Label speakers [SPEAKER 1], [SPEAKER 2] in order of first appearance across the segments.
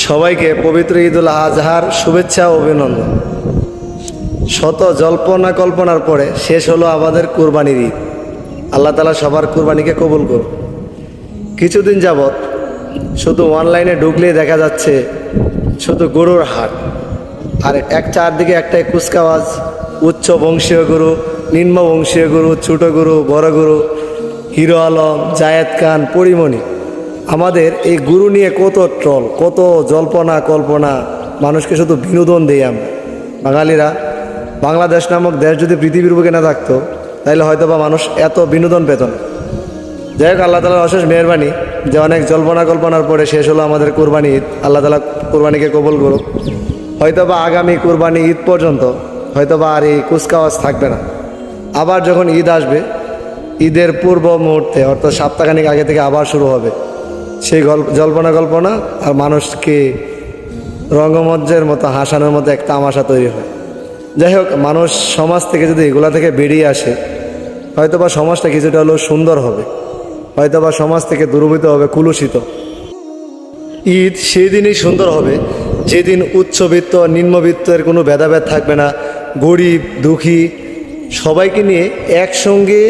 [SPEAKER 1] সবাইকে পবিত্র ঈদুল আজহার শুভেচ্ছা ও অভিনন্দন। শত জল্পনা কল্পনার পরে শেষ হলো আমাদের কুরবানির ঈদ। আল্লাহ তাআলা সবার কুরবানিকে কবুল করুন। কিছুদিন যাবৎ শুধু অনলাইনে ঢুকলেই দেখা যাচ্ছে শুধু গরুর হাট, আর চারদিকে একটাই কুচকাওয়াজ। উচ্চ বংশীয় গরু, নিম্ন বংশীয় গরু, ছোটো গরু, বড় গরু, হিরো আলম, জায়েদ খান, পরিমণি। আমাদের এই গুরু নিয়ে কত ট্রল, কত জল্পনা কল্পনা, মানুষকে শুধু বিনোদন দেই আমরা বাঙালিরা। বাংলাদেশ নামক দেশ যদি পৃথিবীর বুকে না থাকতো তাহলে হয়তো বা মানুষ এত বিনোদন পেত না। যাই হোক, আল্লাহ তাআলার অশেষ মেহেরবানি যে অনেক জল্পনা কল্পনার পরে শেষ হলো আমাদের কুরবানি ঈদ। আল্লাহ তাআলা কুরবানিকে কবুল করুক। হয়তো বা আগামী কুরবানি ঈদ পর্যন্ত হয়তো বা আর এই কুচকাওয়াজ থাকবে না। আবার যখন ঈদ আসবে, ঈদের পূর্ব মুহূর্তে অর্থাৎ সপ্তাহখানিক আগে থেকে আবার শুরু হবে সেই জল্পনা কল্পনা, আর মানুষকে রঙ্গমঞ্চের মতো হাসানোর মতো একটা তামাশা তৈরি হয়। যাই হোক, মানুষ সমাজ থেকে যদি এগুলা থেকে বেরিয়ে আসে, হয়তোবা সমাজটা কিছুটা হলেও সুন্দর হবে, হয়তোবা সমাজ থেকে দুর্বৃত হবে, কুলুষিত। ঈদ সেই দিনই সুন্দর হবে যেদিন উচ্চবিত্ত নিম্নবিত্তের কোনো ভেদাভেদ থাকবে না। গরিব দুঃখী সবাইকে নিয়ে একসঙ্গে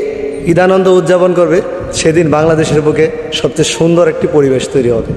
[SPEAKER 1] ঈদানন্দ উদযাপন করবে। সেদিন বাংলাদেশের বুকে সবচেয়ে সুন্দর একটি পরিবেশ তৈরি হবে।